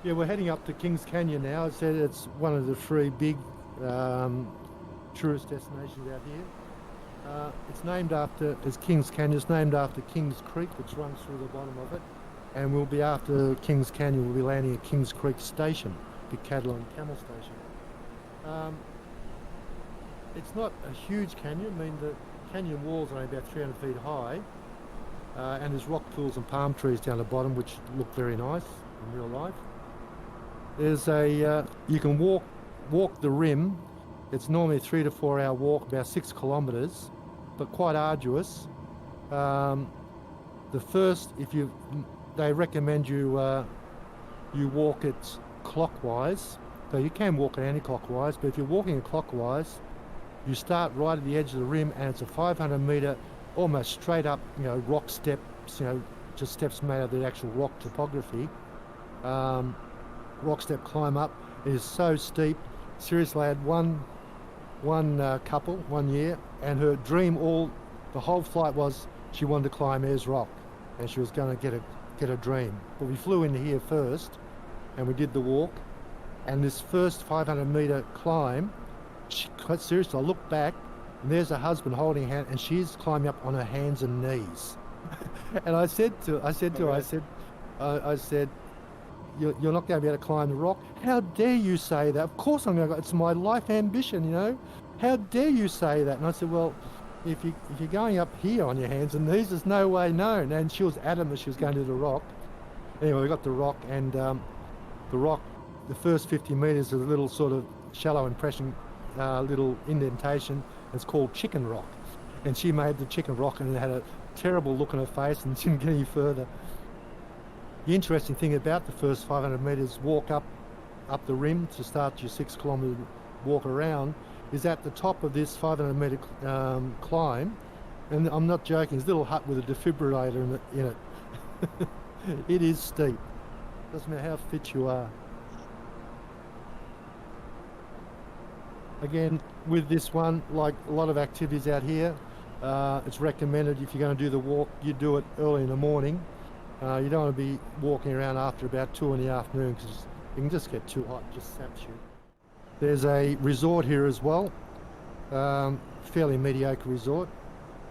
Yeah, we're heading up to Kings Canyon now. I said it's one of the three big tourist destinations out here. It's named after, as Kings Canyon, it's named after Kings Creek, which runs through the bottom of it. And we'll be after Kings Canyon, we'll be landing at Kings Creek Station, big cattle and camel station. It's not a huge canyon. I mean, the canyon walls are only about 300 feet high. And there's rock pools and palm trees down the bottom, which look very nice in real life. There's you can walk the rim. It's normally a 3 to 4 hour walk, about 6 kilometres, but quite arduous. They recommend you walk it clockwise. So you can walk it anti-clockwise, but if you're walking it clockwise, you start right at the edge of the rim, and it's a 500 metre, almost straight up, rock steps, just steps made of the actual rock topography. Rock step climb up. It is so steep. Seriously, I had one couple one year, and her dream the whole flight was she wanted to climb Ayers Rock, and she was going to get a dream. But we flew into here first, and we did the walk, and this first 500 metre climb, quite seriously, I looked back, and there's her husband holding her hand, and she's climbing up on her hands and knees. And I said to her, you're not going to be able to climb the rock. How dare you say that? Of course I'm going to. It's my life ambition, How dare you say that? And I said, well, if you're going up here on your hands and knees, there's no way known. And she was adamant she was going to do the rock. Anyway, we got the rock, and the rock, the first 50 metres is a little sort of shallow impression, little indentation. It's called Chicken Rock. And she made the Chicken Rock, and it had a terrible look on her face and didn't get any further. The interesting thing about the first 500 metres walk up the rim to start your 6 kilometre walk around is at the top of this 500 metre climb, and I'm not joking, there's a little hut with a defibrillator in it. It is steep. Doesn't matter how fit you are. Again, with this one, like a lot of activities out here, it's recommended if you're going to do the walk, you do it early in the morning. You don't want to be walking around after about 2 in the afternoon, because you can just get too hot, just saps you. There's a resort here as well, fairly mediocre resort.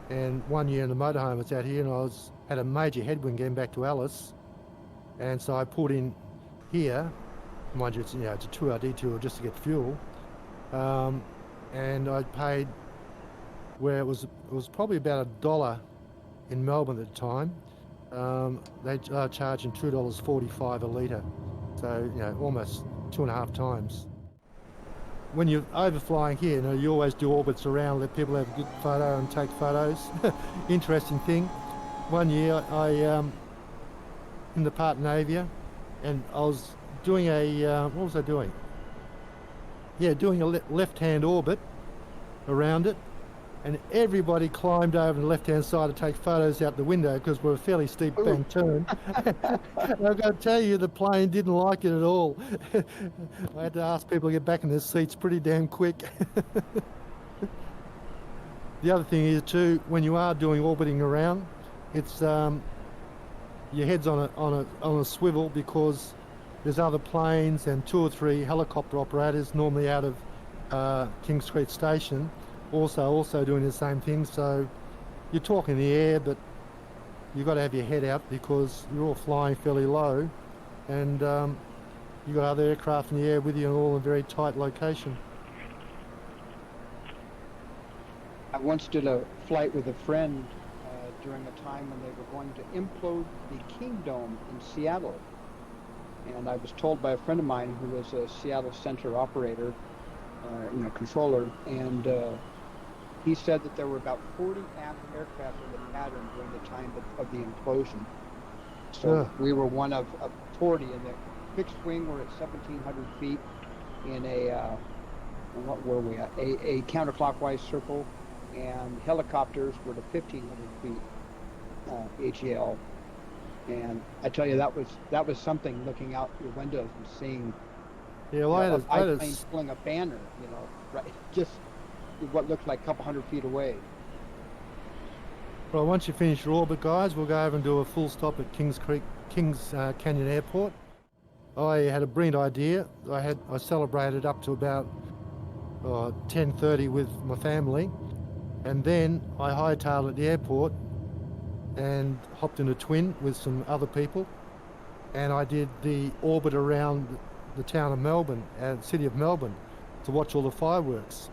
And one year in the motorhome I was out here, and I had a major headwind getting back to Alice, and so I pulled in here. Mind you, it's a 2-hour detour just to get fuel, and I paid where it was probably about $1 in Melbourne at the time. They are charging $2.45 a litre, so almost 2.5 times. When you're overflying here, you always do orbits around, let people have a good photo and take photos. Interesting thing, one year I in the Part Navia, and I was doing what was I doing? Yeah, doing a left-hand orbit around it. And everybody climbed over the left-hand side to take photos out the window because we're a fairly steep bank turn. And I've got to tell you, the plane didn't like it at all. I had to ask people to get back in their seats pretty damn quick. The other thing is too, when you are doing orbiting around, it's your head's on a swivel, because there's other planes and 2 or 3 helicopter operators normally out of Kings Creek Station. Also doing the same thing, so you're talking in the air, but you've got to have your head out because you're all flying fairly low, and you've got other aircraft in the air with you and all in a very tight location. I once did a flight with a friend during a time when they were going to implode the Kingdome in Seattle, and I was told by a friend of mine who was a Seattle Center operator, controller, and he said that there were about 40 aircraft in the pattern during the time of the implosion. So we were one of 40, and the fixed wing were at 1,700 feet in what were we at? A counterclockwise circle, and helicopters were to 1,500 feet HEL. And I tell you, that was something, looking out your windows and seeing a plane pulling a banner, right, just what looked like a couple hundred feet away. Well, once you finish your orbit, guys, we'll go over and do a full stop at Kings Canyon Airport. I had a brilliant idea. I celebrated up to about 10:30 with my family, and then I hightailed at the airport and hopped in a twin with some other people, and I did the orbit around the town of Melbourne and city of Melbourne to watch all the fireworks.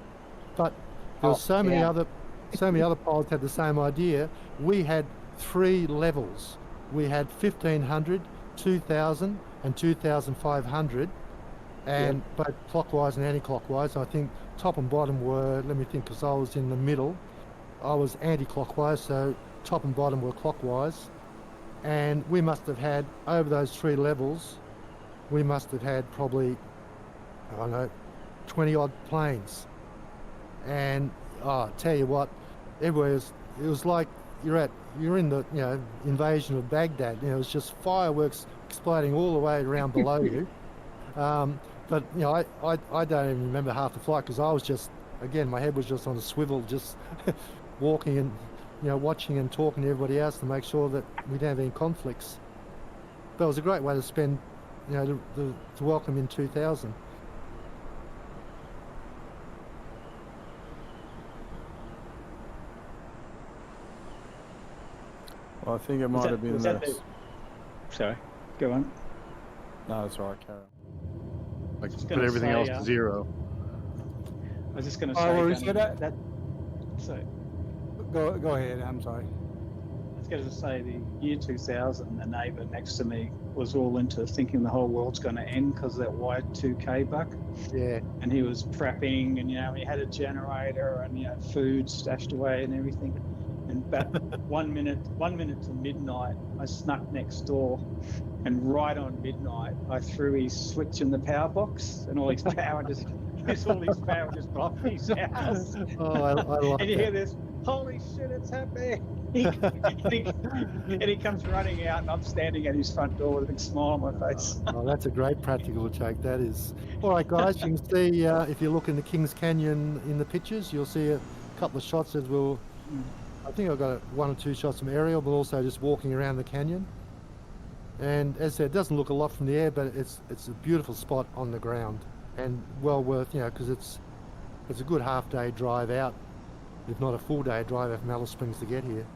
But there were so many other pilots had the same idea. We had 3 levels. We had 1,500, 2,000 and 2,500, and both clockwise and anti-clockwise. I think top and bottom were, let me think, because I was in the middle. I was anti-clockwise, so top and bottom were clockwise. And we must have had, over those 3 levels, we must have had probably, I don't know, 20 odd planes. And tell you what, everywhere it was like you're in the invasion of Baghdad. It was just fireworks exploding all the way around below you. But I don't even remember half the flight because I was just, again, my head was just on a swivel, just walking and watching and talking to everybody else to make sure that we don't have any conflicts. But it was a great way to spend, to welcome in 2000. Well, I think it might have been Sorry, go on. No, it's all right, Karen. Like, put everything else to 0. I was just going to say, So go ahead. I'm sorry. I was going to say the year 2000, the neighbour next to me was all into thinking the whole world's going to end because of that Y2K buck. Yeah. And he was prepping, and he had a generator and food stashed away and everything. And about 1 minute to midnight, I snuck next door, and right on midnight, I threw his switch in the power box, and all his power just off his house. Oh, I like and you that. hear this, holy shit, it's happening! and he comes running out, and I'm standing at his front door with a big smile on my face. Oh, that's a great practical joke, that is. All right, guys, you can see, if you look in the Kings Canyon in the pictures, you'll see a couple of shots as we'll... I think I've got 1 or 2 shots from aerial, but also just walking around the canyon. And as I said, it doesn't look a lot from the air, but it's a beautiful spot on the ground, and well worth, because it's a good half-day drive out, if not a full-day drive from Alice Springs to get here.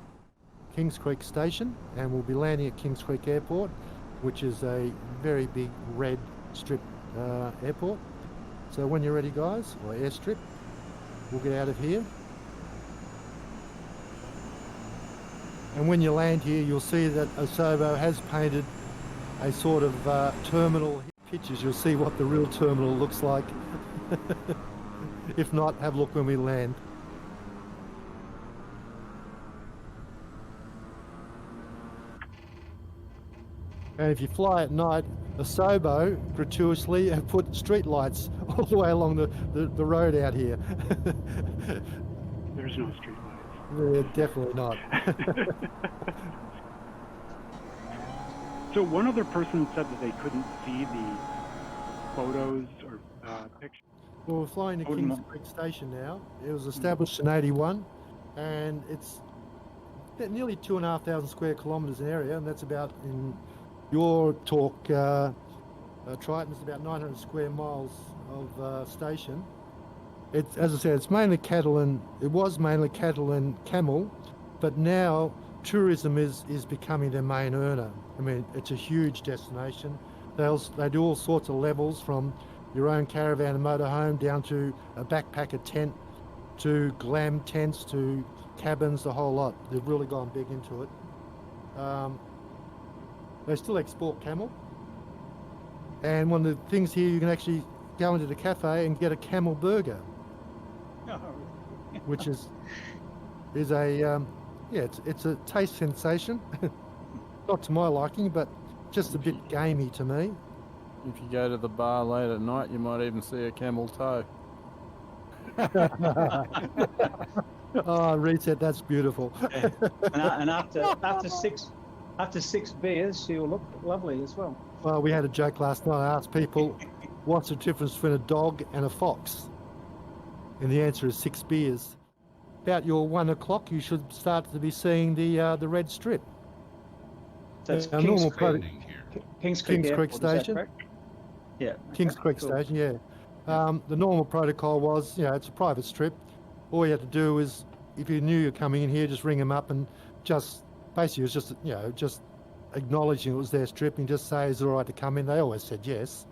Kings Creek Station, and we'll be landing at Kings Creek Airport, which is a very big red strip airport. So when you're ready, guys, or airstrip, we'll get out of here. And when you land here, you'll see that Osobo has painted a sort of terminal pictures. You'll see what the real terminal looks like. If not, have a look when we land. And if you fly at night, Osobo gratuitously have put street lights all the way along the road out here. There's no street lights. Yeah, definitely not. So one other person said that they couldn't see the photos or pictures. Well, we're flying to Kings Creek Station now. It was established in '81, and it's nearly 2,500 square kilometres in area, and that's about, in your talk, Triton, it's about 900 square miles of station. It's, as I said, it's mainly cattle and it was mainly cattle and camel, but now tourism is becoming their main earner. I mean, it's a huge destination. They do all sorts of levels, from your own caravan and motorhome down to a backpacker tent, to glam tents, to cabins, the whole lot. They've really gone big into it. They still export camel, and one of the things here, you can actually go into the cafe and get a camel burger. Which is a it's a taste sensation. Not to my liking, but just a bit gamey to me. If you go to the bar late at night, you might even see a camel toe. Oh, Reset, that's beautiful. Yeah. And after six beers, she'll look lovely as well. Well, we had a joke last night. I asked people, what's the difference between a dog and a fox? And the answer is 6 beers. About your 1 o'clock, you should start to be seeing the red strip. So it's Kings Creek Kings Creek Station. Yeah. Kings okay, Creek cool. Station, yeah. The normal protocol was, it's a private strip. All you had to do is, if you knew you're coming in here, just ring them up and just, basically it was just, just acknowledging it was their strip and just say, is it all right to come in? They always said yes.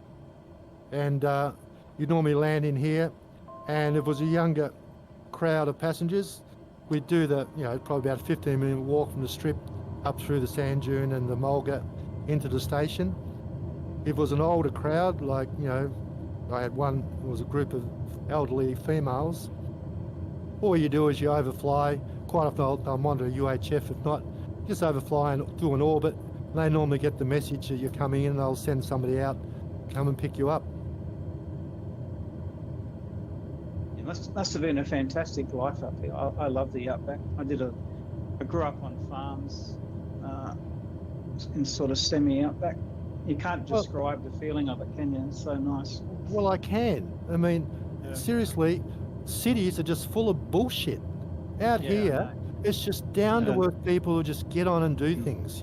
And you'd normally land in here, and if it was a younger crowd of passengers, we'd do probably about a 15-minute walk from the strip up through the sand dune and the mulga into the station. If it was an older crowd, like, I had one, it was a group of elderly females, all you do is you overfly. Quite often they'll monitor UHF, if not, just overfly and do an orbit. They normally get the message that you're coming in and they'll send somebody out, come and pick you up. It must have been a fantastic life up here. I love the outback. I grew up on farms in sort of semi-outback. You can't describe the feeling of it, can you? It's so nice. Well, I can. I mean, seriously, cities are just full of bullshit. Out here, it's just down-to-earth people who just get on and do things,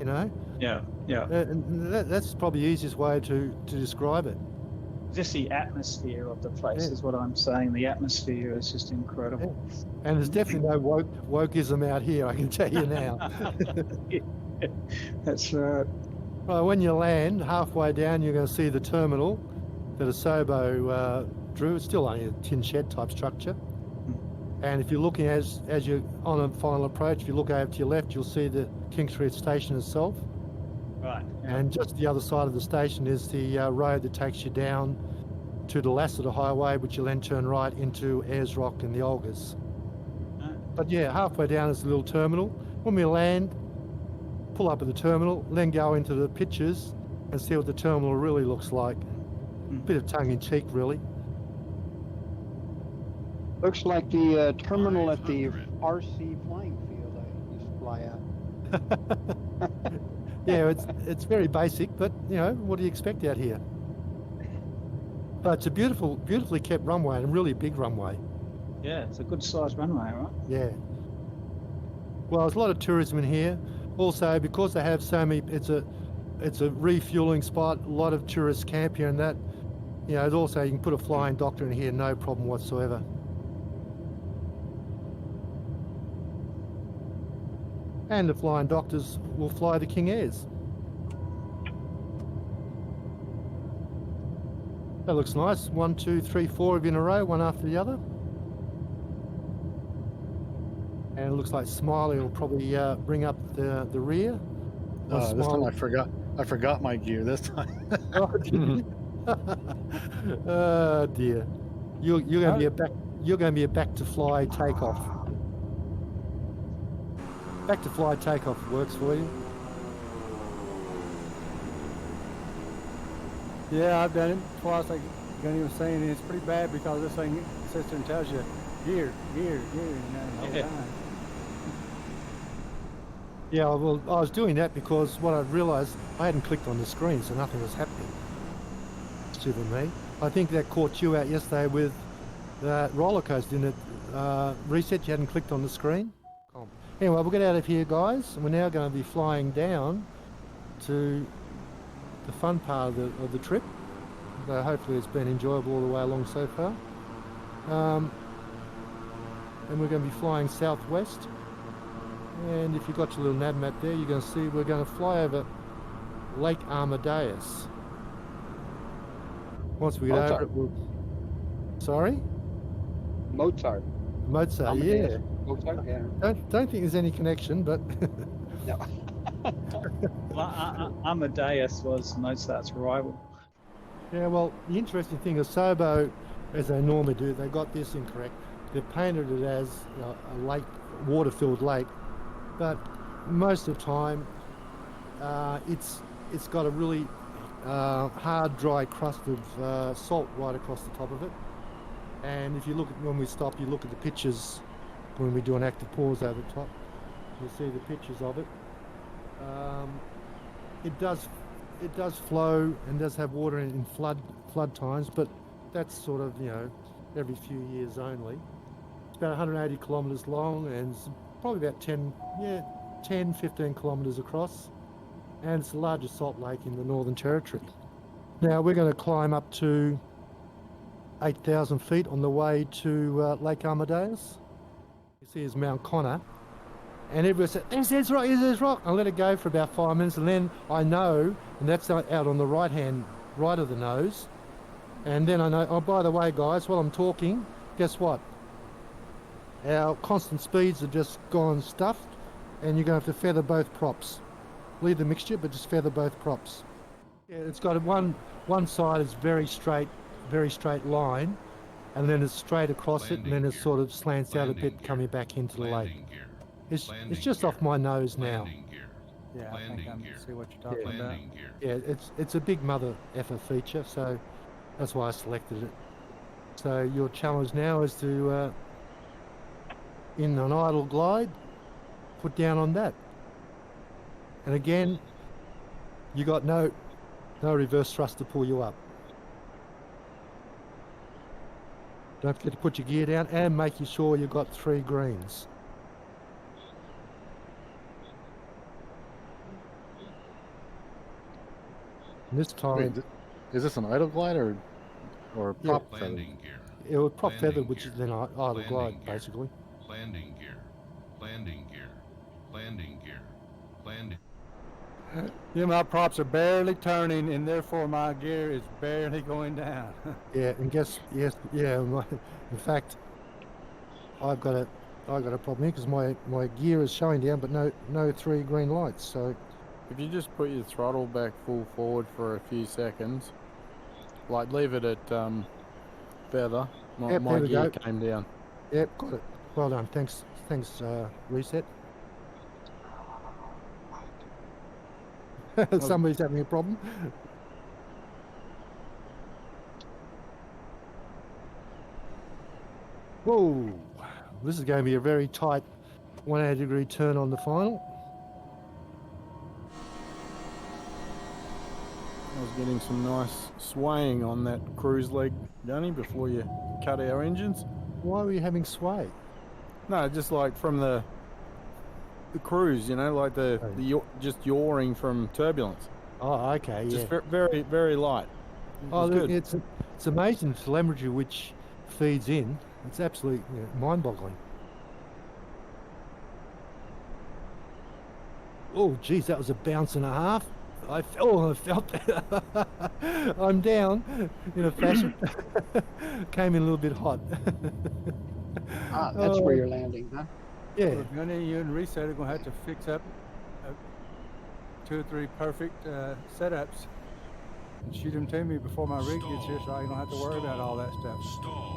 Yeah, yeah. And that's probably the easiest way to describe it. Just the atmosphere of the place is what I'm saying. The atmosphere is just incredible. Yeah. And there's definitely no wokeism out here, I can tell you now. That's right. Well, when you land, halfway down, you're going to see the terminal that Asobo drew. It's still only a tin shed type structure. And if you're looking as you're on a final approach, if you look over to your left, you'll see the King Street station itself. Right. Yeah. And just the other side of the station is the road that takes you down to the Lassiter Highway, which you'll then turn right into Ayers Rock and the Olgas. But yeah, halfway down is the little terminal. When we land, pull up at the terminal, then go into the pictures and see what the terminal really looks like. Bit of tongue-in-cheek, really. Looks like the terminal at the RC flying field I used to fly at. Yeah, it's very basic, but what do you expect out here? But it's a beautifully kept runway and a really big runway. Yeah, it's a good sized runway, right? Yeah. Well, there's a lot of tourism in here. Also, because they have so many, it's a refueling spot. A lot of tourists camp here, and that, also you can put a flying doctor in here, no problem whatsoever. And the flying doctors will fly the King Airs. That looks nice. 1, 2, 3, 4 of you in a row, one after the other. And it looks like Smiley will probably bring up the rear. This time I forgot my gear this time. Oh dear. You're going to be a back to fly takeoff. Back to fly takeoff works for you. Yeah, I've done it twice. Like Gunny was saying, and it's pretty bad because this thing sits there and tells you gear, the whole time. Yeah, well, I was doing that because what I realised, I hadn't clicked on the screen, so nothing was happening. Stupid me. I think that caught you out yesterday with that roller coaster, didn't it? Reset, you hadn't clicked on the screen. Anyway, we'll get out of here, guys. We're now going to be flying down to the fun part of the trip. Hopefully it's been enjoyable all the way along so far. And we're going to be flying southwest. And if you've got your little nav map there, you're going to see we're going to fly over Lake Amadeus. Once we get over it, we'll... Sorry? Mozart, yeah. Mozart, yeah. Don't think there's any connection, but... No. Well, Amadeus was Mozart's rival. Yeah, well, the interesting thing is Sobo, as they normally do, they got this incorrect. They painted it as a lake, water-filled lake, but most of the time it's got a really hard, dry crust of salt right across the top of it. And if you look at, when we stop, you look at the pictures when we do an active pause over the top, you'll see the pictures of it. It does flow and does have water in flood times, but that's sort of, every few years only. It's about 180 kilometres long and it's probably about 10, 15 kilometres across. And it's the largest salt lake in the Northern Territory. Now we're going to climb up to 8,000 feet on the way to Lake Amadeus. You see is Mount Connor. And everybody said, there's rock, there's rock. I let it go for about 5 minutes, and then I know, and that's out on the right of the nose. And then I know, oh, by the way, guys, while I'm talking, guess what? Our constant speeds have just gone stuffed, and you're going to have to feather both props. Leave the mixture, but just feather both props. Yeah, it's got one side is very straight line, and then it's straight across it, and then it sort of slants out a bit coming back into the lake. It's just off my nose now. Yeah, I think I see what you're talking about. Yeah, it's a big mother effer feature, so that's why I selected it. So your challenge now is to, in an idle glide, put down on that. And again, you got no reverse thrust to pull you up. Don't forget to put your gear down and make sure you've got 3 greens. And this time, Wait, is this an idle glide or prop feather? it would prop feather, which is then idle glide, basically. Landing gear. Landing gear. Landing gear. Landing. Yeah, my props are barely turning, and therefore my gear is barely going down. Yeah, and in fact, I've got a problem here because my gear is showing down, but no 3 green lights. So If you just put your throttle back full forward for a few seconds, like leave it at feather, Yep, my there we gear go. came down. Yep, got it. Well done. Thanks, Reset. Somebody's having a problem. Whoa, this is going to be a very tight 180-degree turn on the final. I was getting some nice swaying on that cruise leg, Gunny, before you cut our engines. Why were you having sway? No, just like from the cruise, like just yawing from turbulence. Oh, okay, yeah. Just very, very light. Oh, Good. it's amazing telemetry which feeds in. It's absolutely mind-boggling. Oh, geez, that was a bounce and a half. I felt that. I'm down in a fashion. Came in a little bit hot. That's where you're landing, huh? Yeah. Well, Gunny, you and Reset are going to have to fix up 2 or 3 perfect setups and shoot them to me before my rig gets here, so I don't have to worry about all that stuff.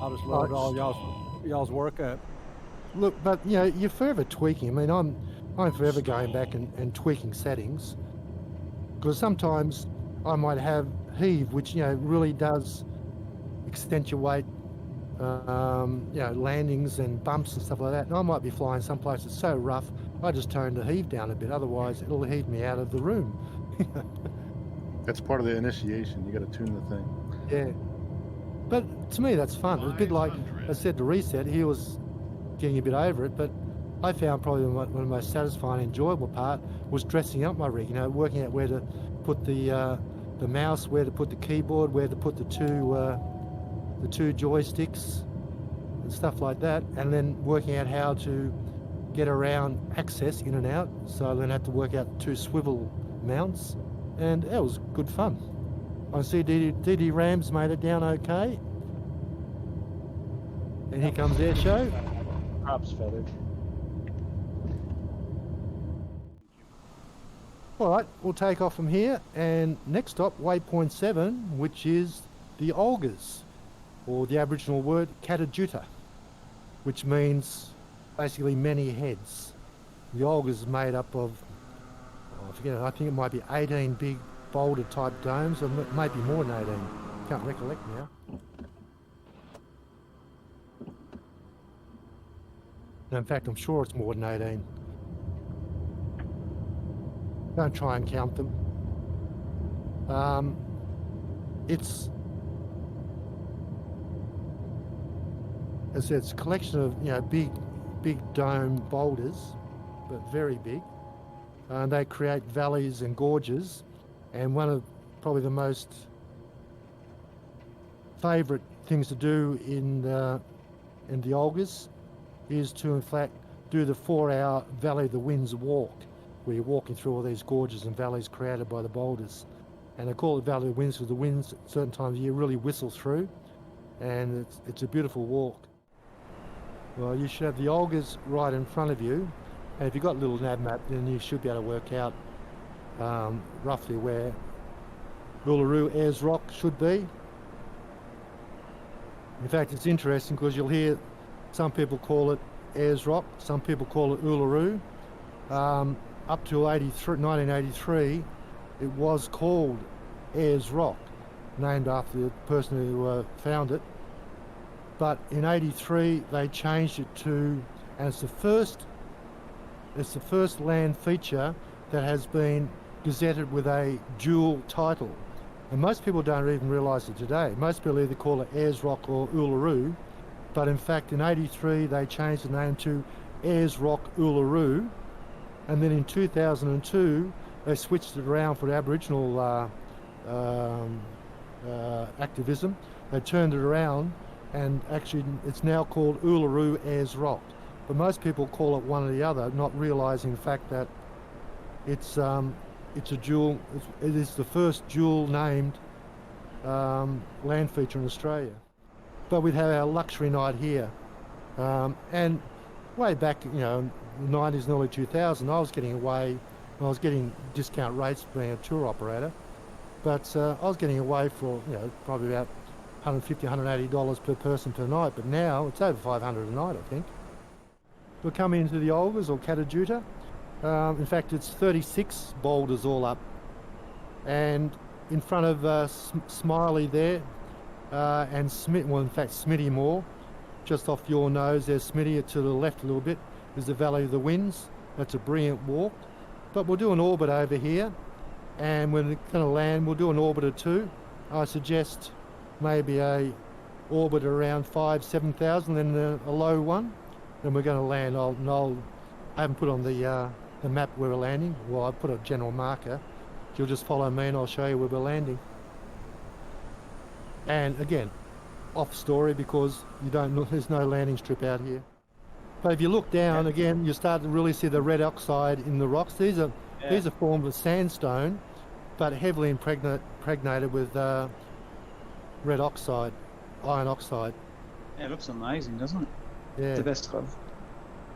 I'll just load all y'all's work up. Look, but you're forever tweaking. I mean, I'm forever going back and tweaking settings, because sometimes I might have heave, which really does accentuate landings and bumps and stuff like that. And I might be flying someplace that's so rough, I just tone the heave down a bit. Otherwise, it'll heave me out of the room. That's part of the initiation. You got to tune the thing. Yeah. But to me, that's fun. It's a bit like I said to Reset. He was getting a bit over it, but I found probably one of the most satisfying, enjoyable part was dressing up my rig. Working out where to put the mouse, where to put the keyboard, where to put the two joysticks and stuff like that, and then working out how to get around access in and out. So I then had to work out 2 swivel mounts, and that was good fun. I see DD Rams made it down okay. And here comes their show. Props feathered. All right, we'll take off from here, and next stop, waypoint 7, which is the Olgas, or the Aboriginal word TJUTA, which means basically many heads. The Olgas is made up of, I forget, I think it might be 18 big boulder type domes, or maybe more than 18. Can't recollect now. No, in fact, I'm sure it's more than 18. Don't try and count them. It's a collection of big dome boulders, but very big. They create valleys and gorges, and one of probably the most favourite things to do in the Olgas is to, in fact, do the 4-hour Valley of the Winds walk, where you're walking through all these gorges and valleys created by the boulders. And they call it Valley of the Winds because the winds at certain times of year really whistle through, and it's a beautiful walk. Well, you should have the Olgas right in front of you, and if you've got a little nav map, then you should be able to work out roughly where Uluru Ayers Rock should be. In fact, it's interesting because you'll hear some people call it Ayers Rock, some people call it Uluru. Up to 1983, it was called Ayers Rock, named after the person who found it. But in '83, they changed it to, and it's the first land feature that has been gazetted with a dual title. And most people don't even realise it today. Most people either call it Ayers Rock or Uluru, but in fact in '83 they changed the name to Ayers Rock Uluru, and then in 2002 they switched it around for Aboriginal activism. They turned it around, and actually it's now called Uluru Ayers Rock. But most people call it one or the other, not realising the fact that it's a dual. It is the first dual-named land feature in Australia. But we'd have our luxury night here, and way back, you know, in the 90s and early 2000s, I was getting discount rates for being a tour operator, but I was getting away for, you know, probably about $150, $180 per person per night. But now it's over $500 a night, I think. We'll come into the Olgas or KATA. In fact, it's 36 boulders all up, and in front of Smiley there, and Smitty Moore, just off your nose there's Smitty. To the left a little bit is the Valley of the Winds. That's a brilliant walk. But we'll do an orbit over here, and when we're going to land, we'll do an orbit or two. I suggest maybe a orbit around 7,000, then a low one. Then we're going to land. I haven't put on the map where we're landing. Well, I put a general marker. You'll just follow me and I'll show you where we're landing. And again, off story because there's no landing strip out here. But if you look down again, you start to really see the red oxide in the rocks. These are formed of sandstone, but heavily impregnated with red oxide, iron oxide. Yeah, it looks amazing, doesn't it? Yeah. It's the best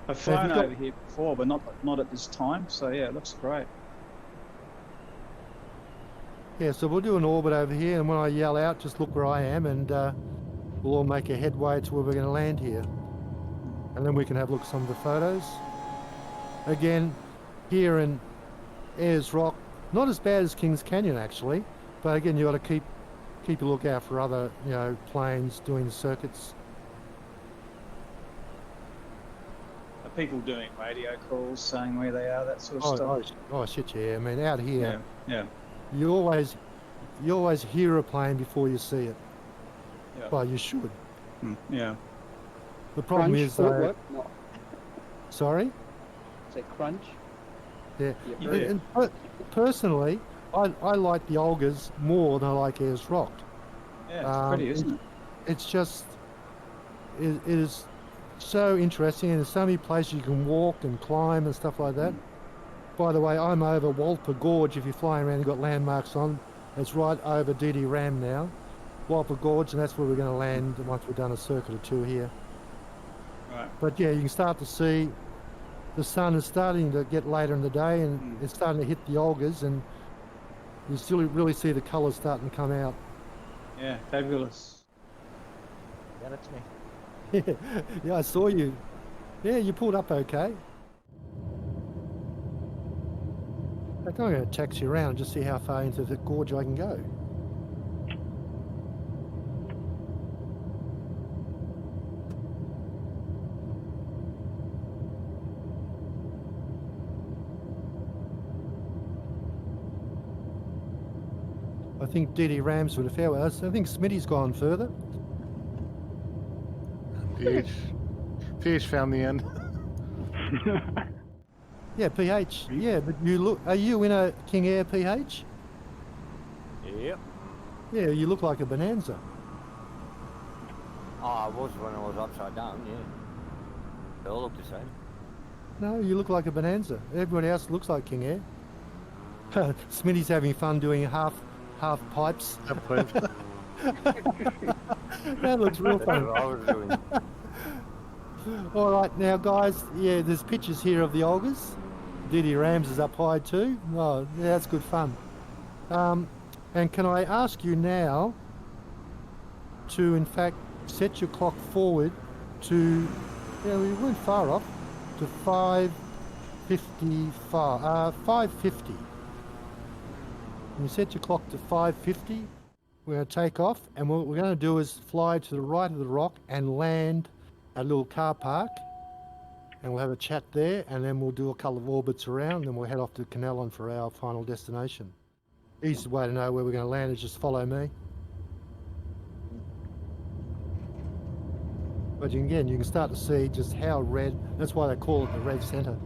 I've flown over here before, but not at this time. So yeah, it looks great. Yeah, so we'll do an orbit over here, and when I yell out, just look where I am, and we'll all make a headway to where we're going to land here. And then we can have a look at some of the photos. Again, here in Ayers Rock, not as bad as Kings Canyon actually, but again, you got to keep a lookout for other, you know, planes doing circuits. Are people doing radio calls, saying where they are, that sort of stuff? Oh shit, yeah. I mean, out here, yeah. You always hear a plane before you see it. Yeah. Well, you should. Yeah. The problem Crunch, is, what? No. Sorry? Say crunch. Yeah. Yeah. And personally, I like the Olgas more than I like Ayers Rock. Yeah, it's pretty, isn't it? It's just, it is so interesting, and there's so many places you can walk and climb and stuff like that. By the way, I'm over Walper Gorge. If you're flying around, you've got landmarks on. It's right over DD Ram now. Walper Gorge, and that's where we're going to land once we've done a circuit or two here. Right. But yeah, you can start to see the sun is starting to get later in the day, and it's starting to hit the Olgas, and you still really see the colours starting to come out. Yeah, fabulous. Yeah, that's me. Yeah, I saw you. Yeah, you pulled up okay. I think I'm going to taxi around and just see how far into the gorge I can go. I think DD Rams would have fair. I think Smitty's gone further. PH found the end. Yeah, PH. Yeah, but you look. Are you in a King Air PH? Yep. Yeah, you look like a Bonanza. Oh, I was when I was upside down, yeah. They all look the same. No, you look like a bonanza. Everybody else looks like King Air. Smitty's having fun doing half pipes. That looks real fun. I was doing. All right, now guys, yeah, there's pictures here of the Olgas. Didi Rams is up high too. Oh, yeah, that's good fun. And can I ask you now to, in fact, set your clock forward to, yeah, we weren't far off, to 5:50. You set your clock to 5:50. We're going to take off, and what we're going to do is fly to the right of the rock and land at a little car park, and we'll have a chat there, and then we'll do a couple of orbits around, and then we'll head off to CONNELLAN for our final destination. Easiest way to know where we're going to land is just follow me. But you can start to see just how red, that's why they call it the red centre.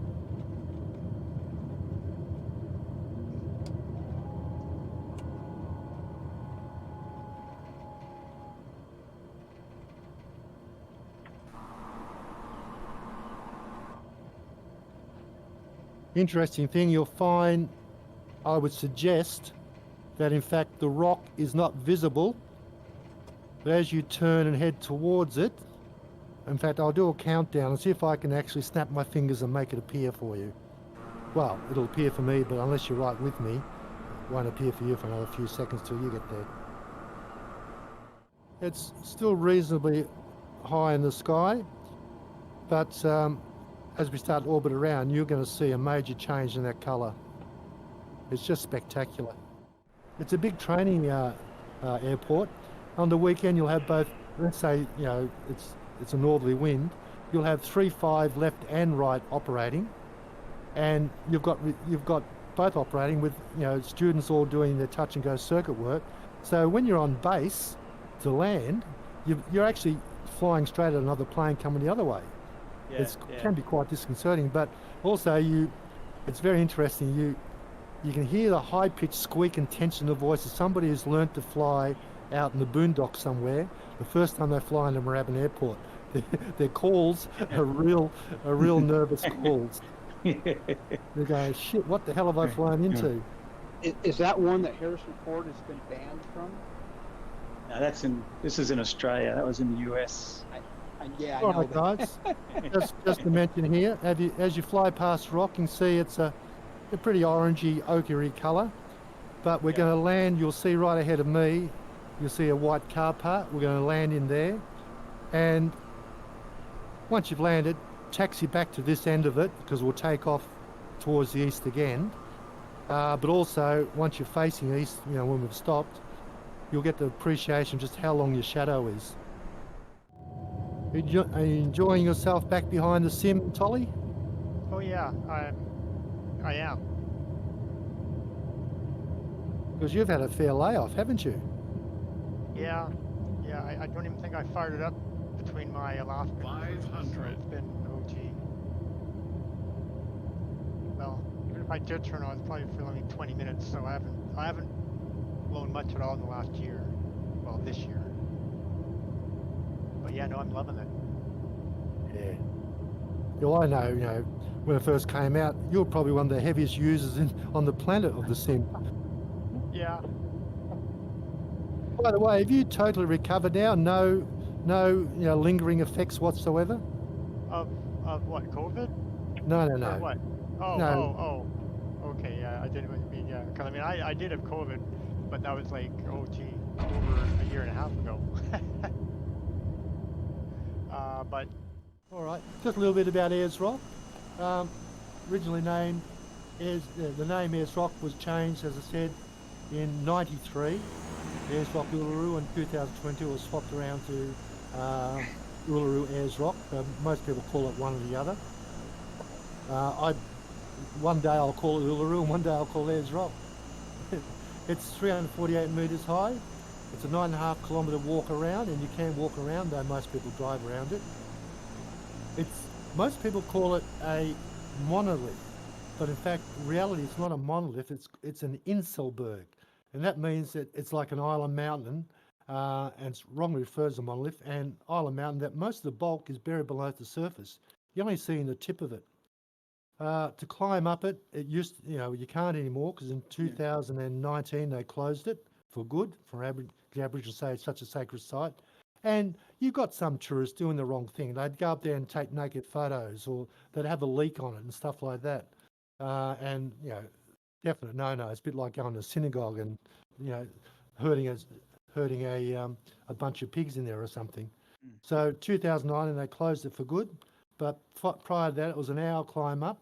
Interesting thing, you'll find, I would suggest that in fact the rock is not visible, but as you turn and head towards it, in fact I'll do a countdown and see if I can actually snap my fingers and make it appear for you. Well, it'll appear for me, but unless you're right with me, it won't appear for you for another few seconds till you get there. It's still reasonably high in the sky, but as we start to orbit around, you're going to see a major change in that colour. It's just spectacular. It's a big training airport. On the weekend, you'll have both. Let's say it's a northerly wind. You'll have 3-5 left and right operating, and you've got both operating with students all doing their touch and go circuit work. So when you're on base to land, you're actually flying straight at another plane coming the other way. Yeah, Can be quite disconcerting, but also it's very interesting. You can hear the high-pitched squeak and tension of voice of somebody who's learnt to fly out in the boondocks somewhere. The first time they fly into Moorabbin Airport, their calls are real nervous calls. They're going, shit, what the hell have I flown into? Is that one that Harrison Ford has been banned from? No, this is in Australia. That was in the US. Yeah, I All know right, that. guys. just to mention here, as you fly past rock, you can see it's a pretty orangey, ochre colour. But we're going to land. You'll see right ahead of me. You'll see a white car park. We're going to land in there, and once you've landed, taxi back to this end of it because we'll take off towards the east again. But also, once you're facing east, when we've stopped, you'll get the appreciation just how long your shadow is. Are you enjoying yourself back behind the sim, Tolly? Oh yeah, I am. Because you've had a fair layoff, haven't you? Yeah. I don't even think I fired it up between my last 500. It's been OG. Well, even if I did turn on, it's probably for only 20 minutes, so I haven't flown much at all in the last year. Well, this year. But yeah, no, I'm loving it. Yeah. Well, I know, when it first came out, you were probably one of the heaviest users on the planet of the sim. Yeah. By the way, have you totally recovered now? No, lingering effects whatsoever? Of what, COVID? No. Or what? No. Okay, yeah, I did what you mean, yeah. Because I did have COVID, but that was like, over a year and a half ago. But All right, just a little bit about Ayers Rock. Originally named the name Ayers Rock was changed, as I said, in '93. Ayers Rock Uluru, in 2020 it was swapped around to Uluru Ayers Rock. Most people call it one or the other. One day I'll call it Uluru and one day I'll call it Ayers Rock. It's 348 metres high. It's a 9.5 kilometre walk around, and you can walk around, though most people drive around it. Most people call it a monolith, but in fact, in reality, it's not a monolith. It's an Inselberg, and that means that it's like an island mountain and it's wrongly referred as a monolith, and Island Mountain, that most of the bulk is buried below the surface. You're only seeing the tip of it. To climb up it, it used to, you can't anymore because in 2019 they closed it for good for the Aboriginals say it's such a sacred site. And you got some tourists doing the wrong thing. They'd go up there and take naked photos, or they'd have a leak on it and stuff like that. And definite no-no. It's a bit like going to a synagogue and hurting a bunch of pigs in there or something. So 2009 they closed it for good. But prior to that, it was an hour climb up.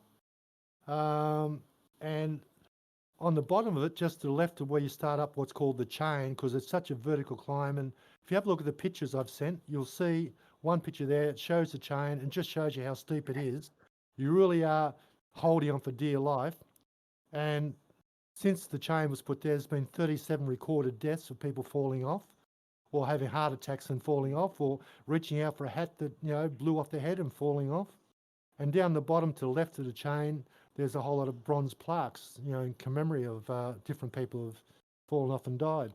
And on the bottom of it, just to the left of where you start up what's called the chain, because it's such a vertical climb. And if you have a look at the pictures I've sent, you'll see one picture there. It shows the chain and just shows you how steep it is. You really are holding on for dear life. And since the chain was put there, there's been 37 recorded deaths of people falling off, or having heart attacks and falling off, or reaching out for a hat that blew off their head and falling off. And down the bottom to the left of the chain, there's a whole lot of bronze plaques, in commemoration of different people who've fallen off and died.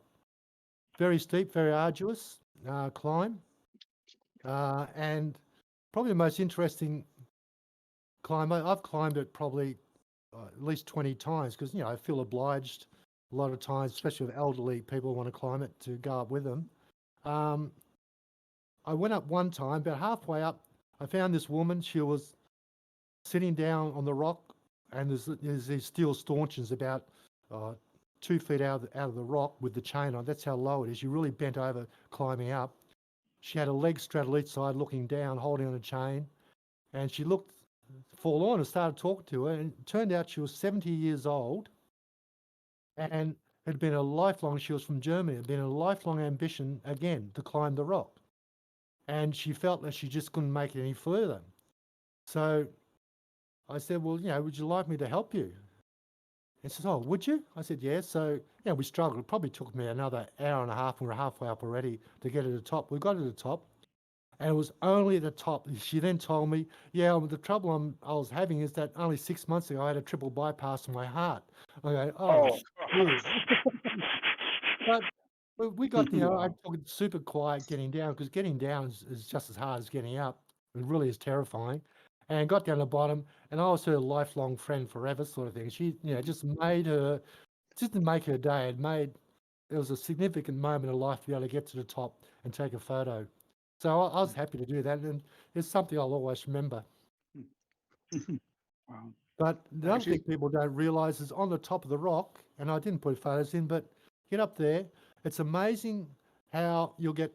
Very steep, very arduous climb, and probably the most interesting climb. I've climbed it probably at least 20 times because I feel obliged a lot of times, especially with elderly people who want to climb it, to go up with them. I went up one time, about halfway up, I found this woman. She was sitting down on the rock, and there's these steel stanchions about 2 feet out of the rock with the chain on. That's how low it is. You really bent over climbing up. She had a leg straddled each side, looking down, holding on a chain, and she looked forlorn and started talking to her. And it turned out she was 70 years old, and it had been a lifelong. She was from Germany. It had been a lifelong ambition again to climb the rock, and she felt that she just couldn't make it any further. So I said, well, would you like me to help you? And she said, oh, would you? I said, yeah. So, we struggled. It probably took me another hour and a half. We were halfway up already to get to the top. We got to the top, and it was only at the top. She then told me, the trouble I was having is that only 6 months ago I had a triple bypass on my heart. I go, But we got, I took it super quiet getting down, because getting down is just as hard as getting up. It really is terrifying. And got down the bottom, and I was her lifelong friend forever, sort of thing. She, just to make her day. It was a significant moment of life to be able to get to the top and take a photo. So I was happy to do that, and it's something I'll always remember. Wow. But the other thing people don't realise is on the top of the rock, and I didn't put photos in, but get up there, it's amazing how you'll get,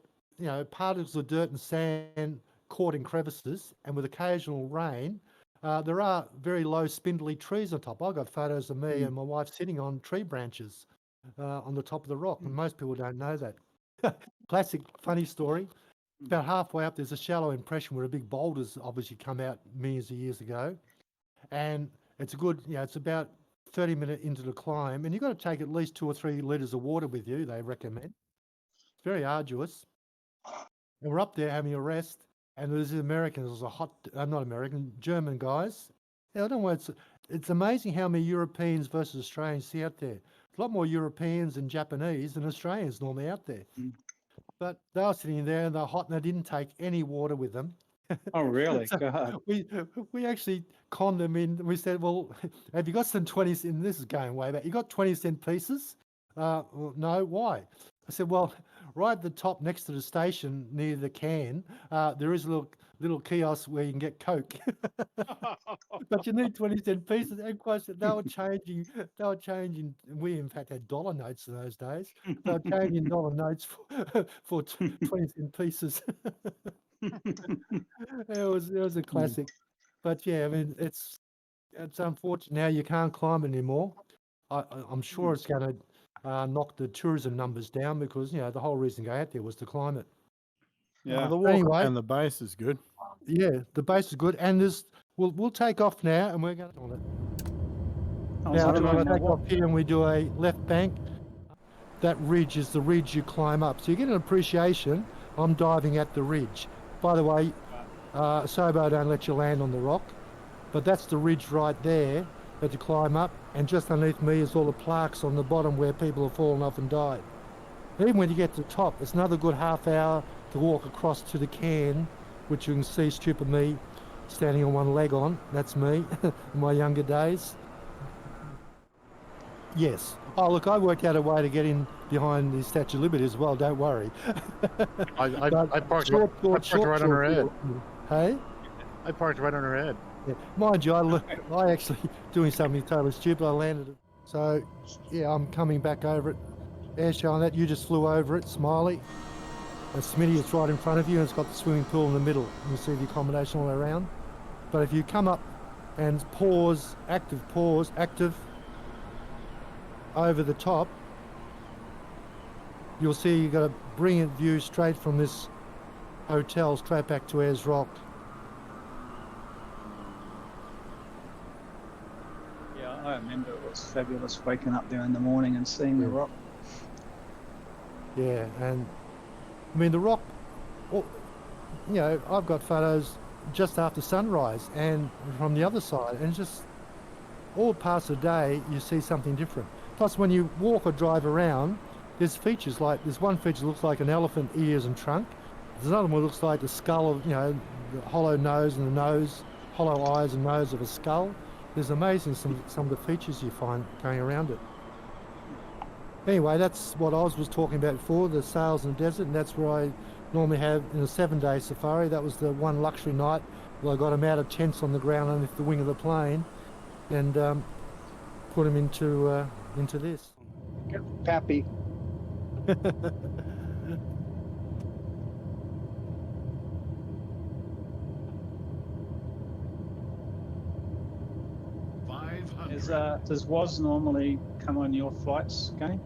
particles of dirt and sand caught in crevices, and with occasional rain, there are very low spindly trees on top. I got photos of me and my wife sitting on tree branches on the top of the rock, and most people don't know that. Classic funny story. About halfway up, there's a shallow impression where a big boulder's obviously come out millions of years ago, and it's a good, it's about 30 minutes into the climb, and you've got to take at least 2 or 3 litres of water with you, they recommend. It's very arduous. And we're up there having a rest, and there's Americans, German guys. I don't know, it's amazing how many Europeans versus Australians see out there. A lot more Europeans and Japanese than Australians normally out there. But they were sitting there and they're hot, and they didn't take any water with them. Oh, really? So God. we actually conned them in. We said, well, have you got some 20 and this is going way back. You got 20-cent pieces? Well, no, why? I said, well, right at the top next to the station near the can, there is a little kiosk where you can get Coke. But you need 20-cent pieces. And quite, they were changing. We in fact had dollar notes in those days. They were changing dollar notes for 20-cent pieces. It was a classic. But yeah, I mean, it's unfortunate now you can't climb anymore. I'm sure it's going to knock the tourism numbers down, because the whole reason to go out there was to climb it. Yeah, the walk and the base is good. Yeah, the base is good, and we'll take off now, and we're going on it. Now we'll take off here, and we do a left bank. That ridge is the ridge you climb up, so you get an appreciation. I'm diving at the ridge. By the way, Sobo don't let you land on the rock, but that's the ridge right there that you climb up, and just underneath me is all the plaques on the bottom where people have fallen off and died. Even when you get to the top, it's another good half hour to walk across to the cairn, which you can see stupid me standing on one leg on. That's me in my younger days. Yes. Oh, look, I worked out a way to get in behind the Statue of Liberty as well, don't worry. I parked right on her head. Hey? I parked right on her head. Yeah. Mind you, I actually, doing something totally stupid, I landed it. So, yeah, I'm coming back over it. Air show on that, you just flew over it, Smiley. And Smitty, it's right in front of you, and it's got the swimming pool in the middle. You see the accommodation all around. But if you come up and pause, active, over the top, you'll see you've got a brilliant view straight from this hotel, straight back to Ayers Rock. Yeah, I remember it was fabulous waking up there in the morning and seeing the rock. Yeah, and I mean the rock, you know, I've got photos just after sunrise and from the other side, and just all parts of the day you see something different. Plus when you walk or drive around, there's features like, there's one feature that looks like an elephant ears and trunk. There's another one that looks like the skull of, you know, the hollow nose and the nose, hollow eyes and nose of a skull. There's amazing some of the features you find going around it. Anyway, that's what Oz was talking about before, the sails in the desert, and that's where I normally have in a 7-day safari. That was the one luxury night where I got them out of tents on the ground underneath the wing of the plane and put them into this. Pappy. Does Woz normally come on your flights, Gunny?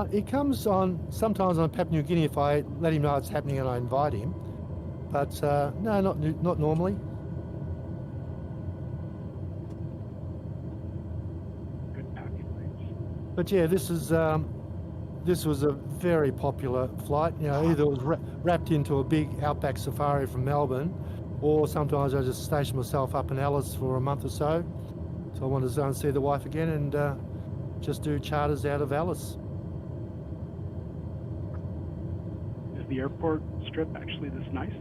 He comes on sometimes on Papua New Guinea if I let him know it's happening and I invite him. But no, not normally. Good Pappy flights. But yeah, this was a very popular flight. You know, either it was wrapped into a big outback safari from Melbourne, or sometimes I just station myself up in Alice for a month or so. So I wanted to go and see the wife again and just do charters out of Alice. Is the airport strip actually this nice?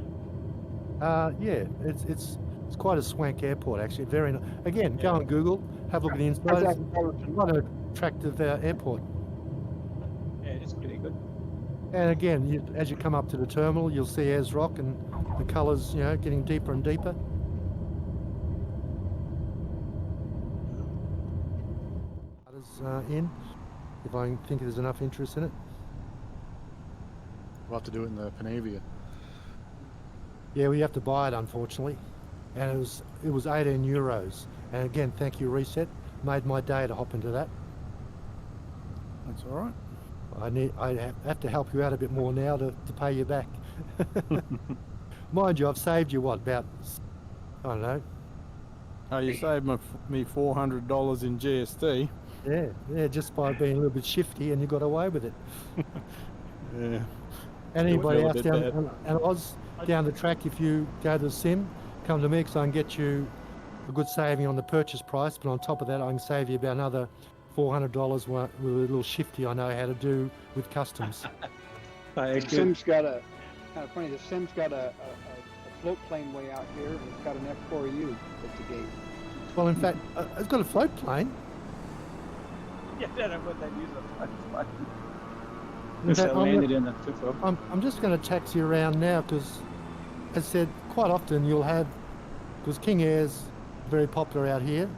Yeah, it's quite a swank airport actually. Very nice. Again, go on Google, have a look at the inside. It's quite an attractive airport. Yeah, it's pretty good. And again, as you come up to the terminal, you'll see Ayers Rock and the colours, you know, getting deeper and deeper. In, if I think there's enough interest in it. We'll have to do it in the Panavia. Yeah, we have to buy it unfortunately, and it was €18. And again, thank you Reset, made my day to hop into that. That's all right. I have to help you out a bit more now to pay you back. Mind you, I've saved you about, I don't know. Oh, you saved me $400 in GST. Yeah, just by being a little bit shifty, and you got away with it. Yeah. And anybody else down, and Oz down the track, if you go to the sim, come to me because I can get you a good saving on the purchase price. But on top of that, I can save you about another $400 with a little shifty I know how to do with customs. The Sim's got a kind of funny. The Sim's got a float plane way out here, and it's got an F4U at the gate. Well, in fact, it's got a float plane. Yeah, I don't know what they use a float plane. I'm just going to taxi around now because, as I said, quite often you'll have, because King Air's very popular out here,